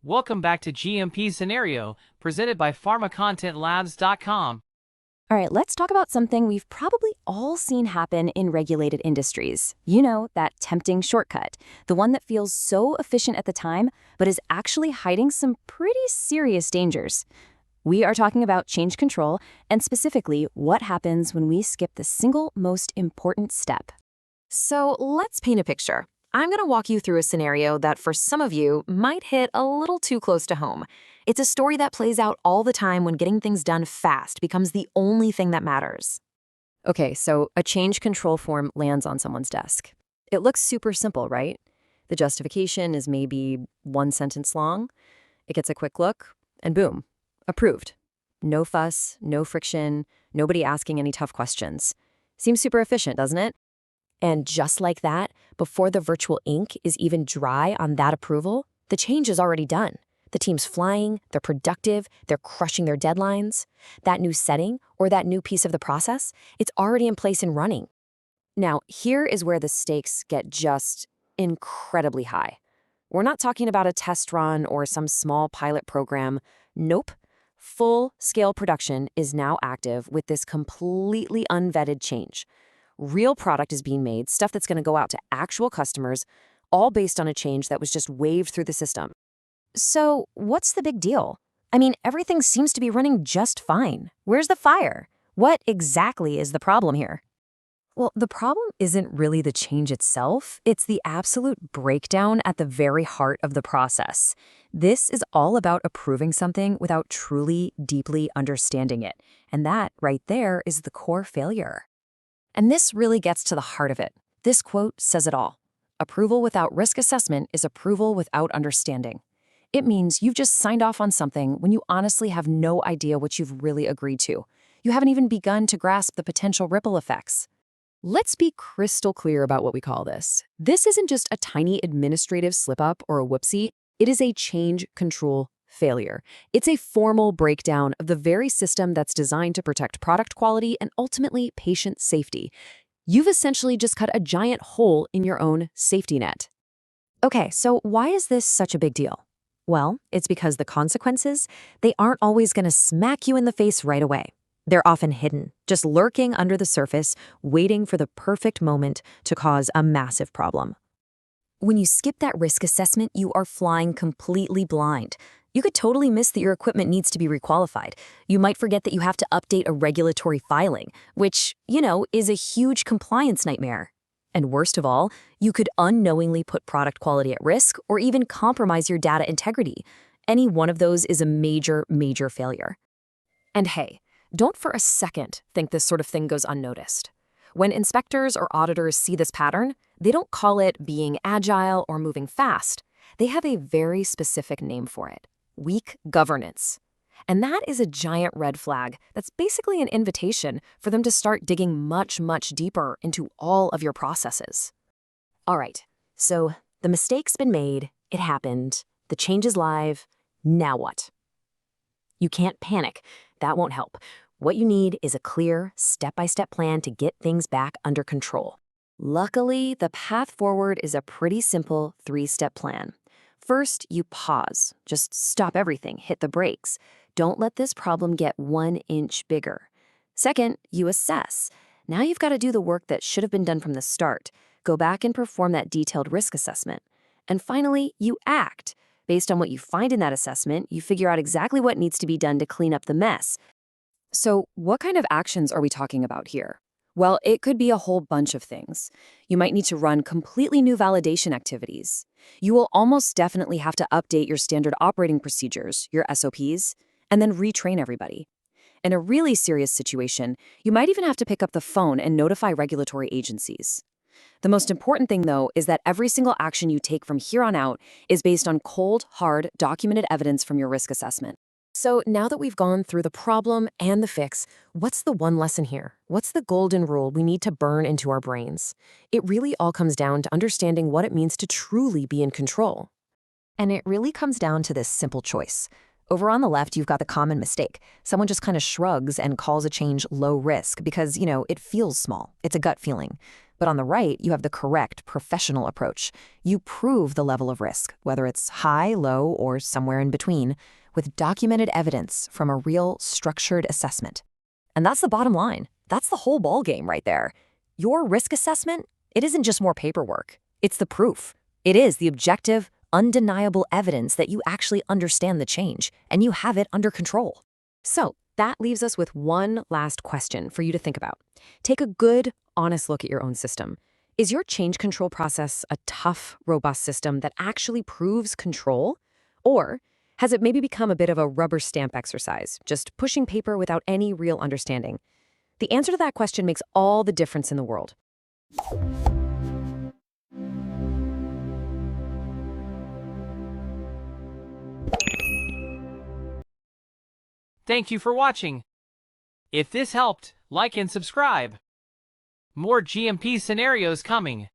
Welcome back to GMP Scenario, presented by PharmaContentLabs.com. All right, let's talk about something we've probably all seen happen in regulated industries. You know, that tempting shortcut, the one that feels so efficient at the time, but is actually hiding some pretty serious dangers. We are talking about change control, and specifically what happens when we skip the single most important step. So let's paint a picture. I'm going to walk you through a scenario that for some of you might hit a little too close to home. It's a story that plays out all the time when getting things done fast becomes the only thing that matters. Okay, so a change control form lands on someone's desk. It looks super simple, right? The justification is maybe one sentence long. It gets a quick look, and boom, approved. No fuss, no friction, nobody asking any tough questions. Seems super efficient, doesn't it? And just like that, before the virtual ink is even dry on that approval, the change is already done. The team's flying, they're productive, they're crushing their deadlines. That new setting or that new piece of the process, it's already in place and running. Now, here is where the stakes get just incredibly high. We're not talking about a test run or some small pilot program. Nope. Full-scale production is now active with this completely unvetted change. Real product is being made, stuff that's going to go out to actual customers, all based on a change that was just waved through the system. So what's the big deal? I mean, everything seems to be running just fine. Where's the fire? What exactly is the problem here? Well, the problem isn't really the change itself. It's the absolute breakdown at the very heart of the process. This is all about approving something without truly, deeply understanding it. And that, right there, is the core failure. And this really gets to the heart of it. This quote says it all. Approval without risk assessment is approval without understanding. It means you've just signed off on something when you honestly have no idea what you've really agreed to. You haven't even begun to grasp the potential ripple effects. Let's be crystal clear about what we call this. This isn't just a tiny administrative slip-up or a whoopsie. It is a change control failure. It's a formal breakdown of the very system that's designed to protect product quality and ultimately patient safety. You've essentially just cut a giant hole in your own safety net. Okay, so why is this such a big deal? Well, it's because the consequences, they aren't always going to smack you in the face right away. They're often hidden, just lurking under the surface, waiting for the perfect moment to cause a massive problem. When you skip that risk assessment, you are flying completely blind. You could totally miss that your equipment needs to be requalified. You might forget that you have to update a regulatory filing, which, is a huge compliance nightmare. And worst of all, you could unknowingly put product quality at risk or even compromise your data integrity. Any one of those is a major, major failure. And hey, don't for a second think this sort of thing goes unnoticed. When inspectors or auditors see this pattern, they don't call it being agile or moving fast. They have a very specific name for it: weak governance. And that is a giant red flag that's basically an invitation for them to start digging much, much deeper into all of your processes. All right, so the mistake's been made, it happened, the change is live, now what? You can't panic, that won't help. What you need is a clear, step-by-step plan to get things back under control. Luckily, the path forward is a pretty simple 3-step plan. First, you pause. Just stop everything, hit the brakes. Don't let this problem get 1 inch bigger. Second, you assess. Now you've got to do the work that should have been done from the start. Go back and perform that detailed risk assessment. And finally, you act. Based on what you find in that assessment, you figure out exactly what needs to be done to clean up the mess. So, what kind of actions are we talking about here? Well, it could be a whole bunch of things. You might need to run completely new validation activities. You will almost definitely have to update your standard operating procedures, your SOPs, and then retrain everybody. In a really serious situation, you might even have to pick up the phone and notify regulatory agencies. The most important thing, though, is that every single action you take from here on out is based on cold, hard, documented evidence from your risk assessment. So now that we've gone through the problem and the fix, what's the one lesson here? What's the golden rule we need to burn into our brains? It really all comes down to understanding what it means to truly be in control. And it really comes down to this simple choice. Over on the left, you've got the common mistake. Someone just kind of shrugs and calls a change low risk because, it feels small. It's a gut feeling. But on the right, you have the correct professional approach. You prove the level of risk, whether it's high, low, or somewhere in between, with documented evidence from a real structured assessment. And that's the bottom line. That's the whole ballgame right there. Your risk assessment, it isn't just more paperwork. It's the proof. It is the objective, undeniable evidence that you actually understand the change and you have it under control. So that leaves us with one last question for you to think about. Take a good, honest look at your own system. Is your change control process a tough, robust system that actually proves control? Or has it maybe become a bit of a rubber stamp exercise, just pushing paper without any real understanding? The answer to that question makes all the difference in the world. Thank you for watching. If this helped, like and subscribe. More GMP scenarios coming.